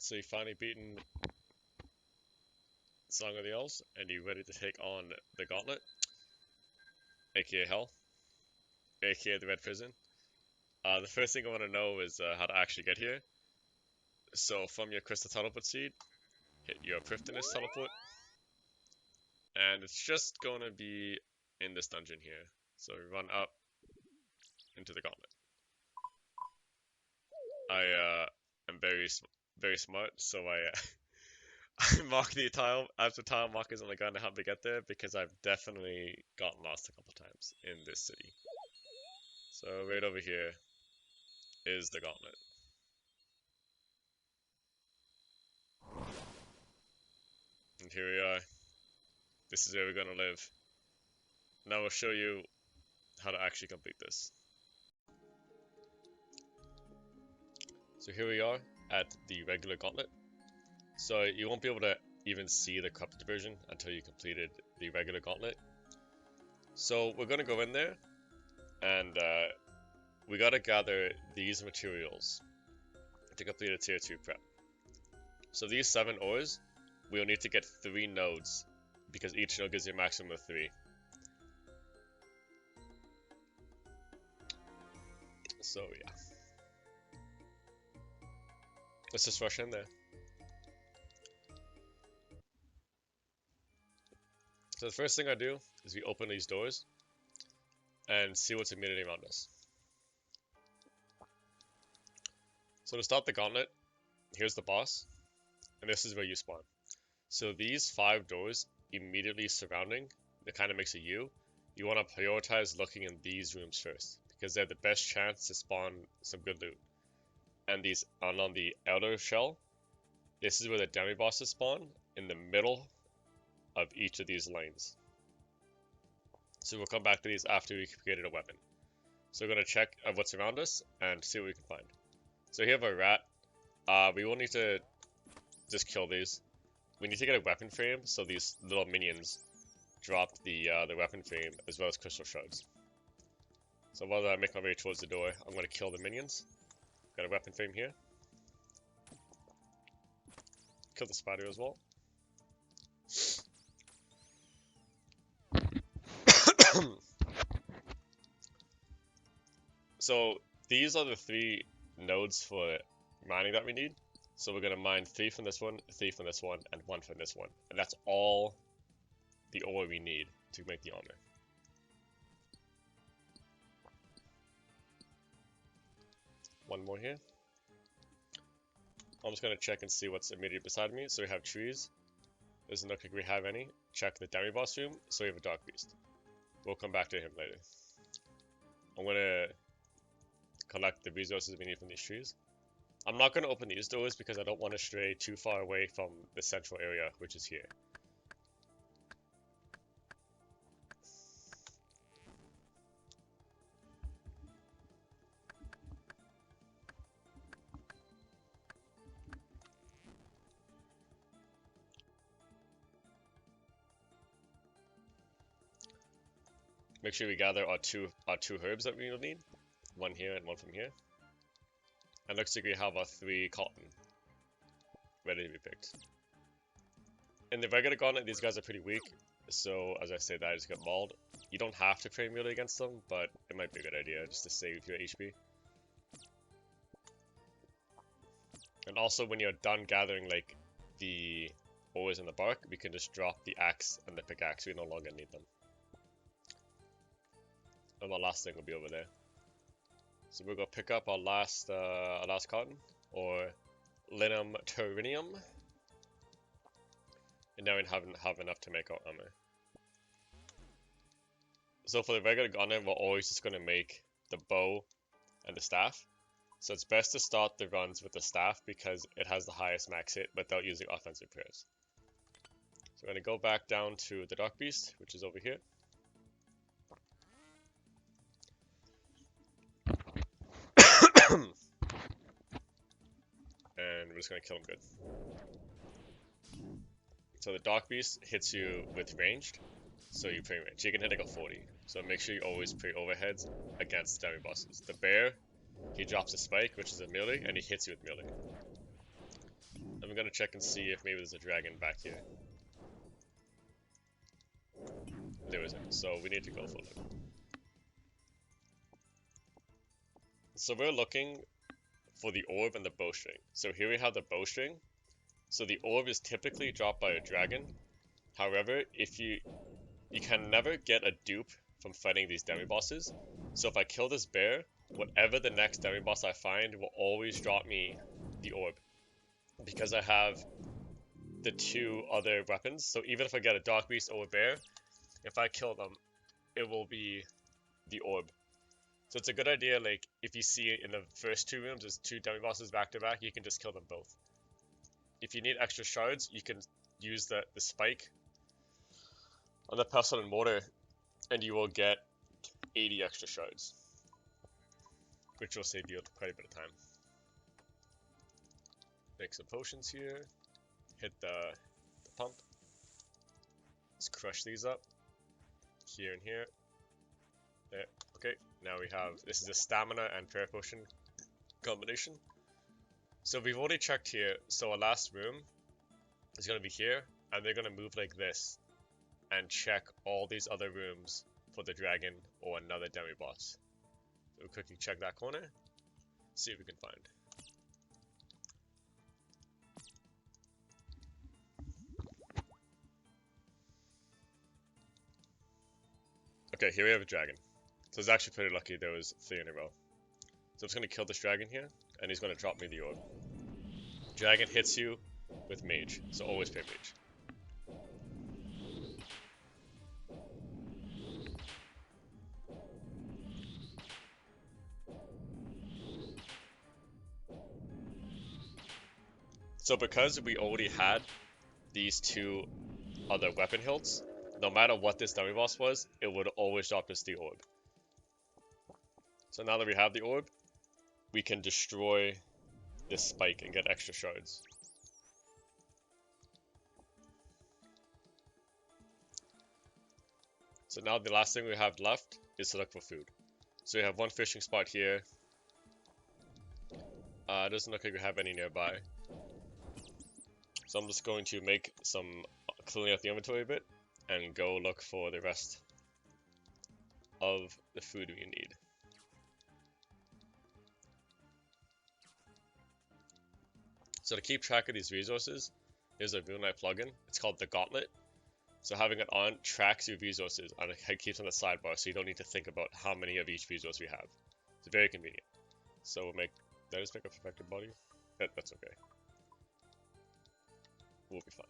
So you finally beaten Song of the Elves, and you're ready to take on the Gauntlet, aka Hell, aka the Red Prison. The first thing I want to know is how to actually get here. So from your Crystal Teleport Seed, hit your Prifdinous Teleport, and it's just going to be in this dungeon here. So we run up into the Gauntlet. I am very smart, so I mark the tile after tile markers on the gun to help me get there because I've definitely gotten lost a couple times in this city. So right over here is the Gauntlet. And here we are. This is where we're gonna live. Now I'll show you how to actually complete this. So here we are at the regular Gauntlet. So you won't be able to even see the corrupted version until you completed the regular Gauntlet. So we're gonna go in there and we gotta gather these materials to complete a tier 2 prep. So these 7 ores, we'll need to get 3 nodes because each node gives you a maximum of 3. So yeah. Let's just rush in there. So the first thing I do is we open these doors and see what's immediately around us. So to start the Gauntlet, here's the boss, and this is where you spawn. So these 5 doors immediately surrounding, that kind of makes a U. You want to prioritize looking in these rooms first, because they have the best chance to spawn some good loot. And these, on the outer shell, this is where the demi-bosses spawn, in the middle of each of these lanes. So we'll come back to these after we created a weapon. So we're going to check what's around us and see what we can find. So here we have a rat. We will need to just kill these. We need to get a weapon frame, so these little minions drop the weapon frame as well as crystal shards. So while I make my way towards the door, I'm going to kill the minions. Got a weapon frame here. Kill the spider as well. So these are the 3 nodes for mining that we need. So we're going to mine 3 from this one, 3 from this one, and 1 from this one. And that's all the ore we need to make the armor. One more here. I'm just going to check and see what's immediately beside me. So we have trees. Doesn't look like we have any. Check the demi-boss room. So we have a dark beast. We'll come back to him later. I'm going to collect the resources we need from these trees. I'm not going to open these doors because I don't want to stray too far away from the central area, which is here. Make sure we gather our two herbs that we will need. 1 here and 1 from here. And looks like we have our 3 cotton ready to be picked. In the regular Gauntlet, these guys are pretty weak, so as I say that, I just get mauled. You don't have to pray melee against them, but it might be a good idea just to save your HP. And also, when you're done gathering like the ores and the bark, we can just drop the axe and the pickaxe. We no longer need them. And the last thing will be over there. So we'll go pick up our last cotton, or linum terrinium, and now we have enough to make our armor. So for the regular Gauntlet, we're always just going to make the bow and the staff. So it's best to start the runs with the staff because it has the highest max hit without using offensive prayers. So we're going to go back down to the Dark Beast, which is over here. And we're just going to kill him good. So the Dark Beast hits you with ranged, so you pray range. You can hit like a 40, so make sure you always pray overheads against demi-bosses. The bear, he drops a spike, which is a melee, and he hits you with melee. gonna check and see if maybe there's a dragon back here. There isn't, so we need to go for it. So we're looking for the orb and the bowstring. So here we have the bowstring. So the orb is typically dropped by a dragon. However, if you can never get a dupe from fighting these demi-bosses. So if I kill this bear, whatever the next demi-boss I find will always drop me the orb. Because I have the two other weapons. So even if I get a dark beast or a bear, if I kill them, it will be the orb. So it's a good idea, like, if you see in the first two rooms, there's two demi-bosses back to back, you can just kill them both. If you need extra shards, you can use the spike on the pestle and mortar, and you will get 80 extra shards, which will save you quite a bit of time. Make some potions here, hit the pump, let's crush these up, here and here, there, okay, now we have, this is a stamina and prayer potion combination. So we've already checked here, so our last room is going to be here, and they're going to move like this, and check all these other rooms for the dragon or another demi-boss. So we'll quickly check that corner, see if we can find. Okay, here we have a dragon. So it's actually pretty lucky there was 3 in a row. So I'm just going to kill this dragon here, and he's going to drop me the orb. Dragon hits you with mage, so always pay mage. So because we already had these two other weapon hilts, no matter what this demi-boss was, it would always drop us the orb. So now that we have the orb, we can destroy this spike and get extra shards. So now the last thing we have left is to look for food. So we have one fishing spot here. It doesn't look like we have any nearby. So I'm just going to make some cleaning up the inventory a bit and go look for the rest of the food we need. So to keep track of these resources, there's a Moonlight plugin. It's called the Gauntlet. So having it on tracks your resources and it keeps on the sidebar, so you don't need to think about how many of each resource we have. It's very convenient. So we'll make, did I just make a perfected body? That's okay. We'll be fine.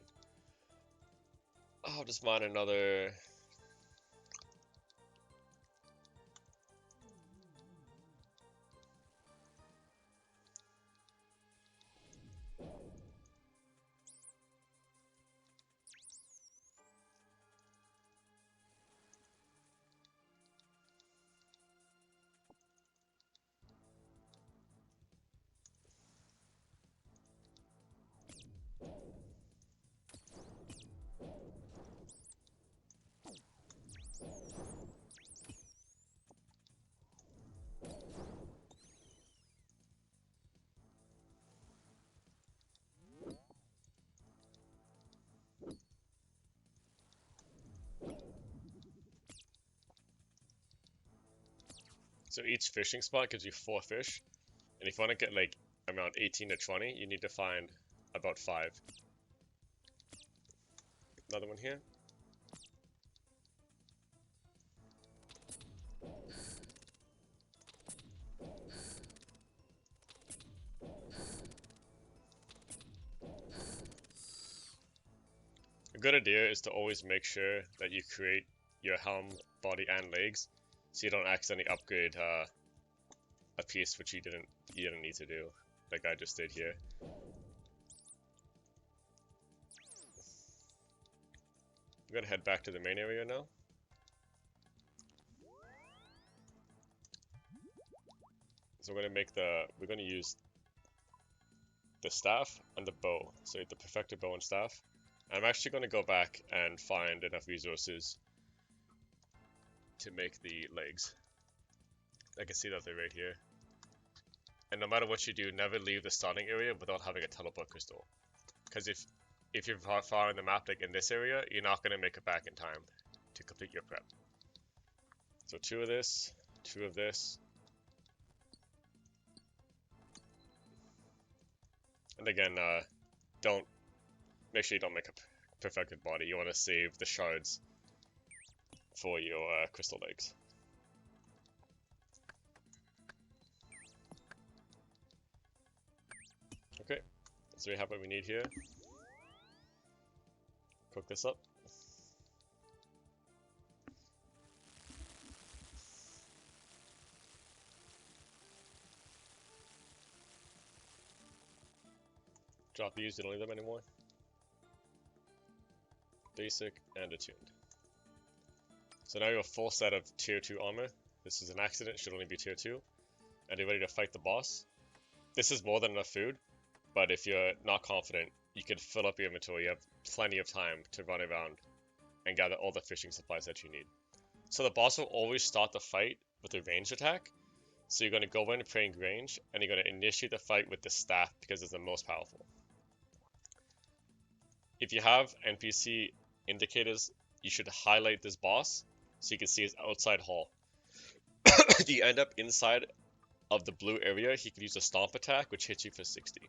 I'll just mine another. So each fishing spot gives you 4 fish, and if you want to get like around 18 to 20, you need to find about 5. Another one here. A good idea is to always make sure that you create your helm, body, and legs, so you don't accidentally upgrade a piece which you didn't need to do, like I just did here. I'm gonna head back to the main area now. So we're gonna use the staff and the bow, so the perfected bow and staff. I'm actually going to go back and find enough resources to make the legs. I can see that they're right here. And no matter what you do, never leave the starting area without having a teleport crystal. because if you're far in the map, like in this area, you're not going to make it back in time to complete your prep. So 2 of this, 2 of this. And again, make sure you don't make a perfected body. You want to save the shards for your crystal legs. Okay, so we have what we need here. Cook this up. Drop these, you don't need them anymore. Basic and attuned. So now you have a full set of tier 2 armor. This is an accident, should only be tier 2. And you're ready to fight the boss. This is more than enough food, but if you're not confident, you can fill up your inventory. You have plenty of time to run around and gather all the fishing supplies that you need. So the boss will always start the fight with a ranged attack. So you're going to go in praying range, and you're going to initiate the fight with the staff because it's the most powerful. If you have NPC indicators, you should highlight this boss so you can see his outside hall. If you end up inside of the blue area, he can use a stomp attack, which hits you for 60.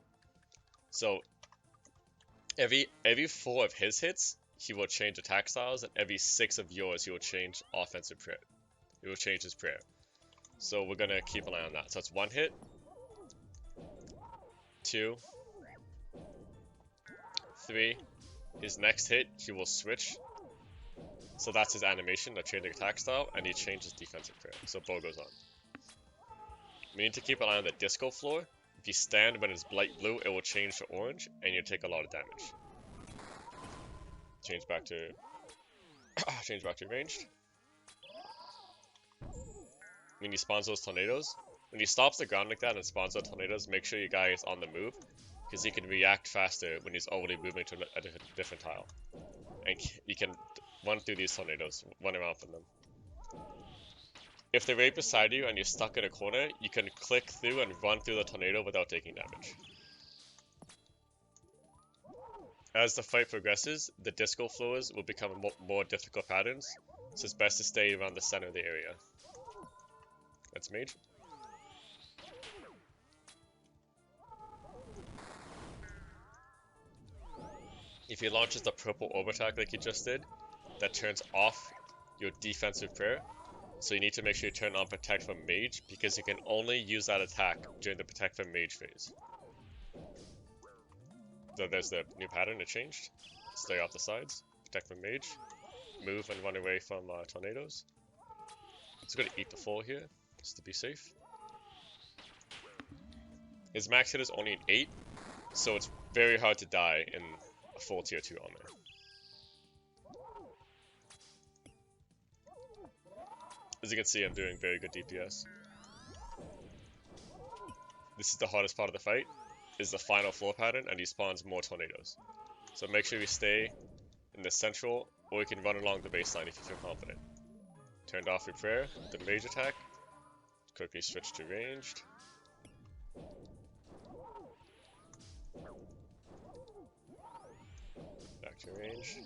So every 4 of his hits, he will change attack styles, and every 6 of yours, he will change offensive prayer. He will change his prayer. So we're gonna keep an eye on that. So it's 1 hit, 2, 3. His next hit, he will switch. So that's his animation, the changing attack style, and he changes defensive prayer. So bow goes on. We need to keep an eye on the disco floor. If you stand when it's light blue, it will change to orange, and you take a lot of damage. Change back to ranged. When he spawns those tornadoes, when he stops the ground like that and spawns those tornadoes, make sure your guy is on the move, because he can react faster when he's already moving to a different tile. And you can run through these tornadoes, run around from them. If they're right beside you and you're stuck in a corner, you can click through and run through the tornado without taking damage. As the fight progresses, the disco floors will become more difficult patterns, so it's best to stay around the center of the area. That's mage. If he launches the purple orb attack like he just did, that turns off your defensive prayer. So you need to make sure you turn on Protect from Mage, because you can only use that attack during the Protect from Mage phase. So there's the new pattern, it changed. Stay off the sides, Protect from Mage, move and run away from tornadoes. It's going to eat the full here, just to be safe. His max hit is only an 8, so it's very hard to die in a full tier 2 armor. As you can see, I'm doing very good DPS. This is the hardest part of the fight, is the final floor pattern, and he spawns more tornadoes. So make sure you stay in the central, or you can run along the baseline if you feel confident. Turned off your prayer, the mage attack. Quickly switch to ranged. Back to range.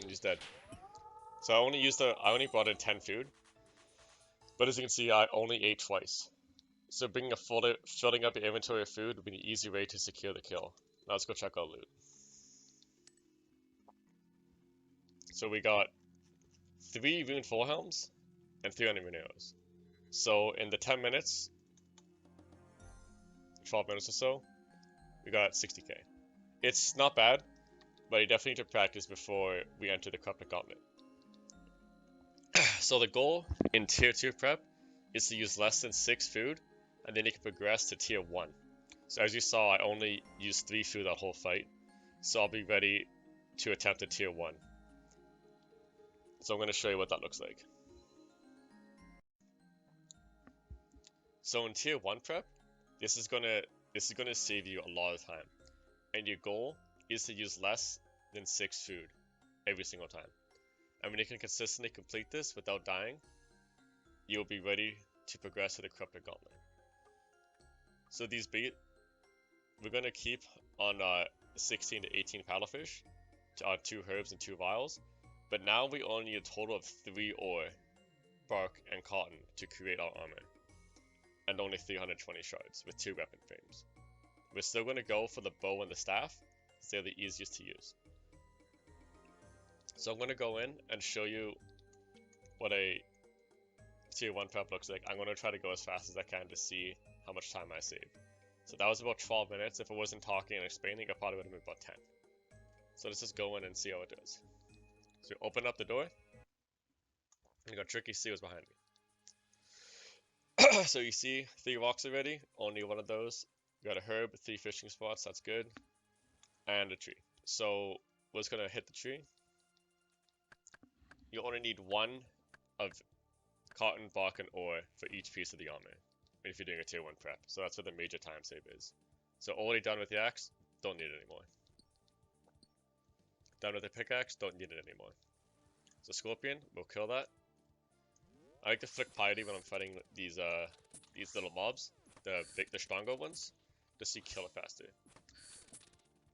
And he's dead. So I only brought in 10 food. But as you can see, I only ate twice. So filling up your inventory of food would be an easy way to secure the kill. Now let's go check our loot. So we got 3 rune full helms and 300 rune arrows. So in the 10 minutes, 12 minutes or so, we got 60k. It's not bad, but you definitely need to practice before we enter the Gauntlet. So the goal in tier 2 prep is to use less than 6 food, and then you can progress to tier 1. So as you saw, I only used 3 food that whole fight, so I'll be ready to attempt a tier 1. So I'm going to show you what that looks like. So in tier 1 prep, this is gonna save you a lot of time, and your goal is to use less than 6 food every single time. And when you can consistently complete this without dying, you'll be ready to progress to the Gauntlet. So these bait, we're gonna keep on 16 to 18 paddlefish, 2 herbs and 2 vials, but now we only need a total of 3 ore, bark, and cotton to create our armor, and only 320 shards with 2 weapon frames. We're still gonna go for the bow and the staff, because they're the easiest to use. So I'm gonna go in and show you what a tier 1 prep looks like. I'm gonna try to go as fast as I can to see how much time I save. So that was about 12 minutes. If I wasn't talking and explaining, I probably would have been about 10. So let's just go in and see how it does. So we open up the door. You got Tricky C was behind me. So you see 3 rocks already. Only one of those. You got a herb, 3 fishing spots. That's good. And a tree. So we're just gonna hit the tree. You only need 1 of cotton, bark, and ore for each piece of the armor if you're doing a tier 1 prep. So that's what the major time save is. So already done with the axe, don't need it anymore. Done with the pickaxe, don't need it anymore. So scorpion, we'll kill that. I like to flick piety when I'm fighting these little mobs, the stronger ones, just so you kill it faster.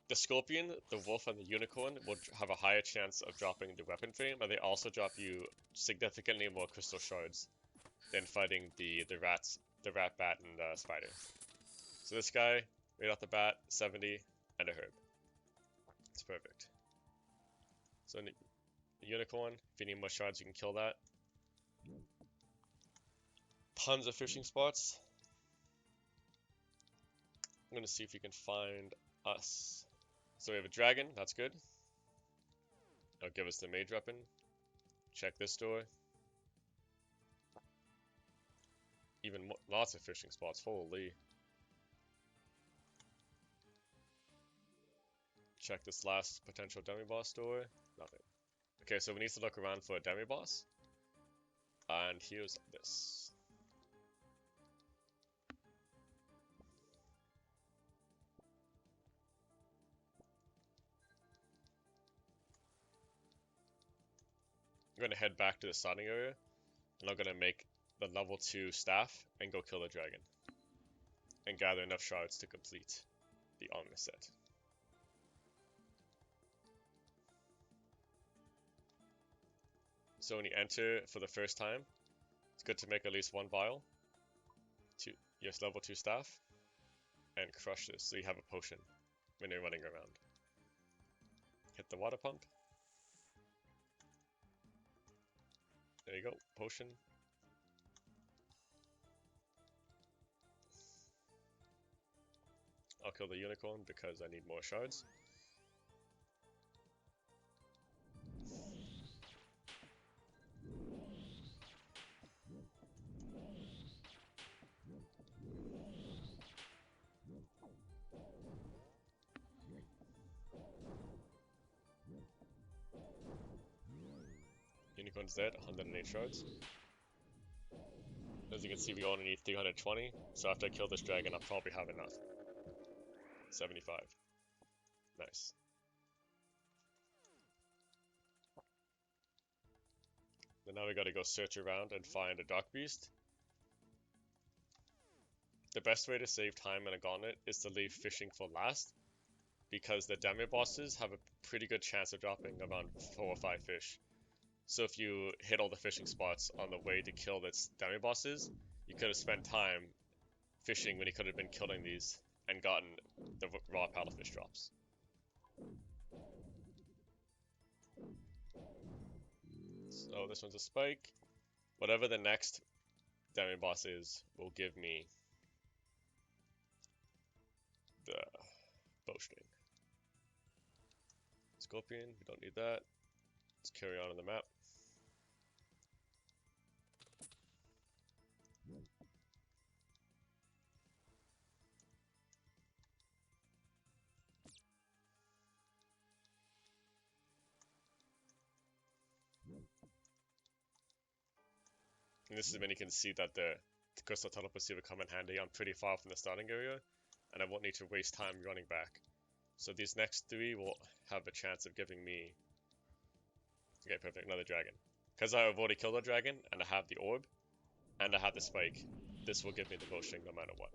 The scorpion, the wolf, and the unicorn will have a higher chance of dropping the weapon frame, and they also drop you significantly more crystal shards than fighting the rat, bat, and spider. So this guy, right off the bat, 70 and a herb. It's perfect. So the unicorn, if you need more shards, you can kill that. Tons of fishing spots. I'm gonna see if we can find us. So we have a dragon, that's good. That'll give us the mage weapon. Check this door. Even more, lots of fishing spots, holy. Check this last potential demi-boss door. Nothing. Okay, so we need to look around for a demi-boss. And here's this. I'm gonna head back to the starting area, and I'm gonna make the level 2 staff and go kill the dragon. And gather enough shards to complete the armor set. So when you enter for the first time, it's good to make at least 1 vial to your level 2 staff and crush this so you have a potion when you're running around. Hit the water pump. There you go, potion. I'll kill the unicorn because I need more shards. Unicorn's dead, 108 shards. As you can see, we only need 320, so after I kill this dragon, I'll probably have enough. 75. Nice. Then now we gotta go search around and find a dark beast. The best way to save time in a gauntlet is to leave fishing for last, because the demi bosses have a pretty good chance of dropping around 4 or 5 fish. So if you hit all the fishing spots on the way to kill the demi bosses, you could have spent time fishing when you could have been killing these and gotten the raw paddlefish drops. So this one's a spike. Whatever the next demi boss is will give me the bowstring. Scorpion, we don't need that. Let's carry on the map. And this is when you can see that the crystal telepathy will come in handy. I'm pretty far from the starting area, and I won't need to waste time running back. So these next 3 will have a chance of giving me... Okay, perfect, another dragon. Because I've already killed a dragon, and I have the orb, and I have the spike, this will give me the bowstring no matter what.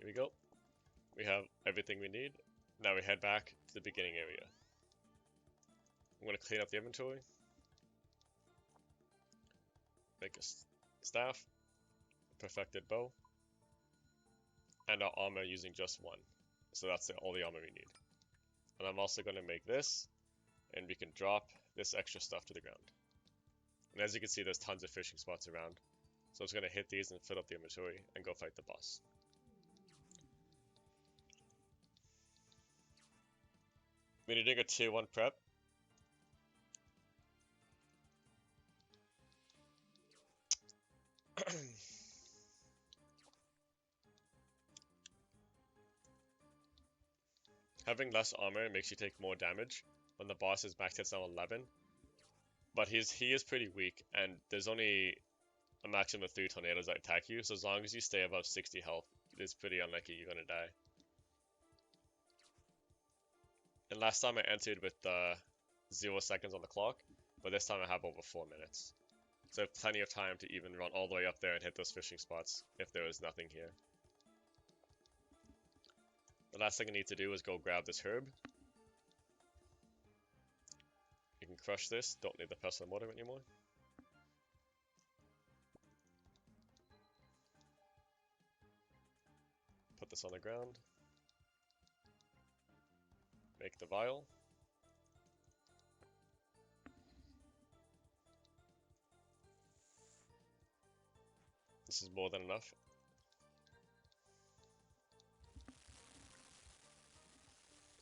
Here we go. We have everything we need. Now we head back to the beginning area. I'm going to clean up the inventory. Make a staff, perfected bow, and our armor using just one. So that's all the armor we need. And I'm also going to make this, and we can drop this extra stuff to the ground. And as you can see, there's tons of fishing spots around. So I'm just going to hit these and fill up the inventory and go fight the boss. When you're doing a tier 1 prep, having less armor makes you take more damage when the boss is max hits on 11. But he is pretty weak, and there's only a maximum of 3 tornadoes that attack you, so as long as you stay above 60 health, it's pretty unlikely you're gonna die. And last time I entered with 0 seconds on the clock, but this time I have over 4 minutes. So I have plenty of time to even run all the way up there and hit those fishing spots if there is nothing here. The last thing I need to do is go grab this herb. You can crush this, don't need the pestle and mortar anymore. Put this on the ground. Make the vial. This is more than enough.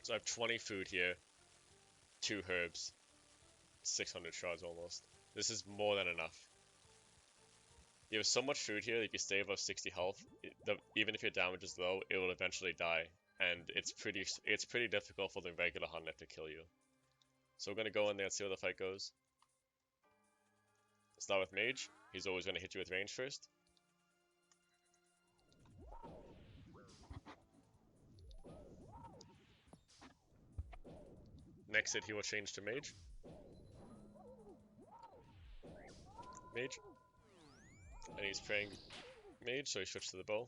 So I have 20 food here, 2 herbs, 600 shards almost. This is more than enough. You have so much food here that if you stay above 60 health, even if your damage is low, it will eventually die. And it's pretty difficult for the regular Hunter to kill you. So we're going to go in there and see how the fight goes. Start with Mage. He's always going to hit you with range first. Next hit he will change to Mage. Mage. And he's praying Mage, so he switched to the bow.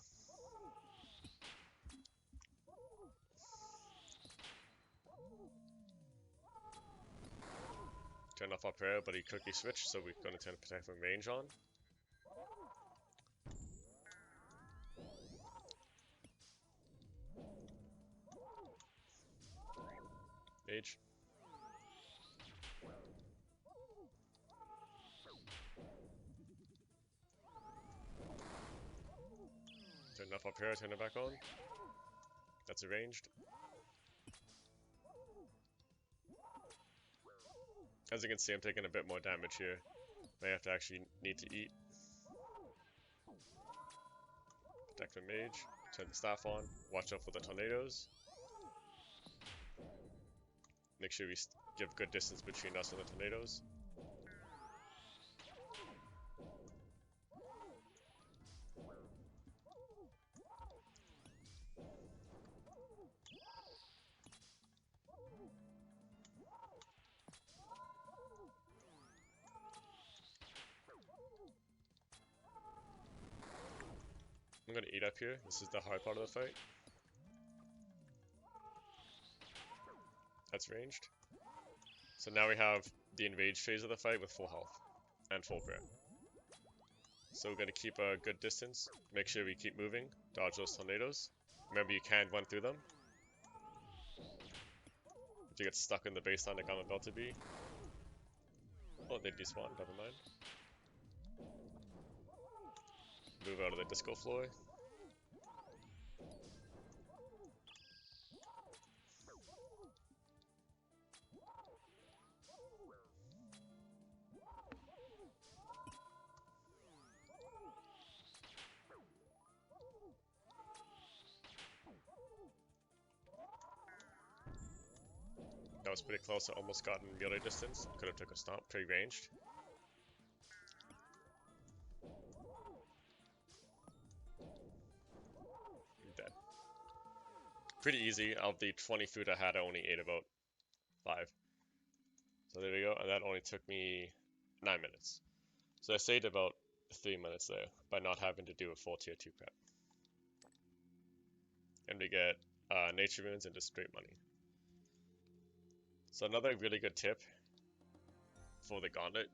Turn off our prayer, but he quickly switched, so we're going to turn Protect from range on. Mage. Turn off our prayer, turn it back on. That's arranged. As you can see, I'm taking a bit more damage here. May have to actually need to eat. Protect from Mage. Turn the staff on. Watch out for the tornadoes. Make sure we give good distance between us and the tornadoes. I'm gonna eat up here. This is the hard part of the fight. That's ranged. So now we have the enraged phase of the fight with full health and full prayer. So we're gonna keep a good distance. Make sure we keep moving. Dodge those tornadoes. Remember, you can't run through them. If you get stuck in the baseline like I'm about to be. Oh, they despawned. Never mind. Move out of the disco floor. That was pretty close. I almost got in melee distance. Could have took a stomp. Pretty ranged. Dead. Pretty easy. Of the 20 food I had, I only ate about 5. So there we go. And that only took me 9 minutes. So I saved about 3 minutes there by not having to do a full tier 2 prep. and we get nature runes and just straight money. So another really good tip for the Gauntlet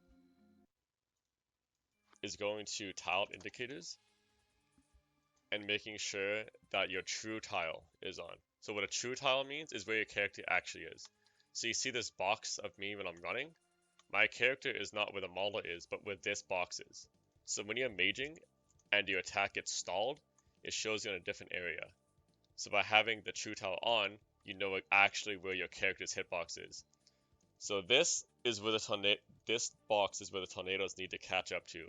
is going to tile indicators and making sure that your true tile is on. So what a true tile means is where your character actually is. So you see this box of me when I'm running. My character is not where the model is, but where this box is. So when you're maging and your attack gets stalled, it shows you in a different area. So by having the true tile on, you know actually where your character's hitbox is. So this box is where the tornadoes need to catch up to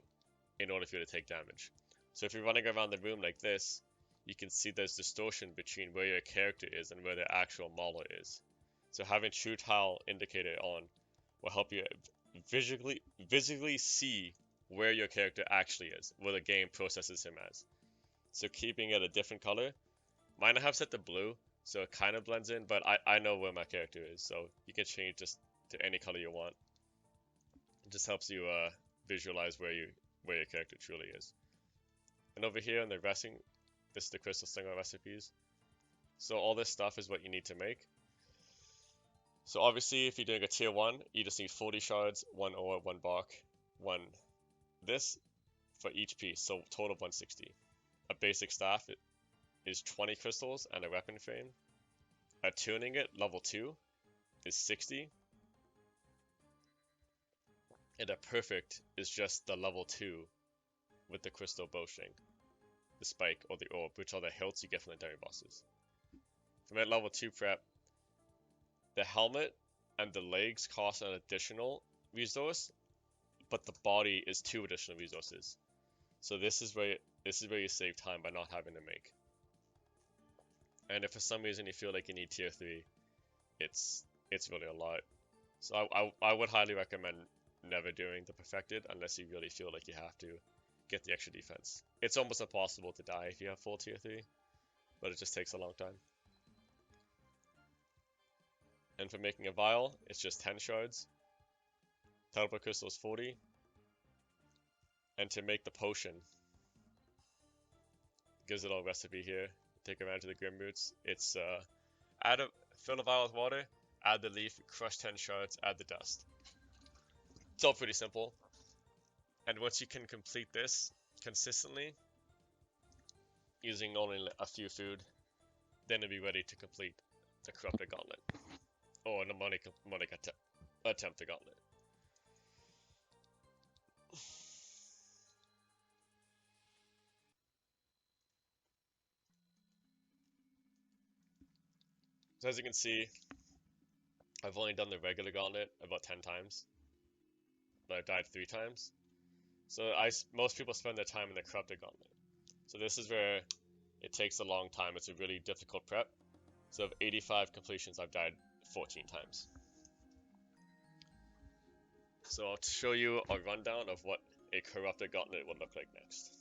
in order for you to take damage. So if you're running around the room like this, you can see there's distortion between where your character is and where the actual model is. So having true tile indicator on will help you visually see where your character actually is, where the game processes him as. So keeping it a different color, mine I have set to blue, so it kind of blends in, but I know where my character is, so you can change just to any color you want. It just helps you visualize where your character truly is. And over here in the resting, this is the crystal slinger recipes. So all this stuff is what you need to make. So obviously if you're doing a tier 1, you just need 40 shards, 1 ore, 1 bark, 1 this for each piece, so total of 160. A basic staff is 20 crystals and a weapon frame. Attuning it, level 2, is 60. And a perfect is just the level 2 with the crystal bowstring, the spike, or the orb, which are the hilts you get from the demi bosses. From at level 2 prep, the helmet and the legs cost an additional resource, but the body is 2 additional resources. So this is where you save time by not having to make. And if for some reason you feel like you need tier 3, it's really a lot. So I would highly recommend never doing the perfected unless you really feel like you have to get the extra defense. It's almost impossible to die if you have full tier 3, but it just takes a long time. And for making a vial, it's just 10 shards. Teleport crystal is 40. And to make the potion, gives it all recipe here. Take it around to the Grim Roots. It's fill a vial with water, add the leaf, crush 10 shards, add the dust. It's all pretty simple. And once you can complete this consistently, using only a few food, then it'll be ready to complete the Corrupted Gauntlet. Or a mnemonic attempt to Gauntlet. So as you can see, I've only done the regular Gauntlet about 10 times. But I've died 3 times. So most people spend their time in the Corrupted Gauntlet. So this is where it takes a long time. It's a really difficult prep. So of 85 completions, I've died 14 times. So I'll show you a rundown of what a Corrupted Gauntlet would look like next.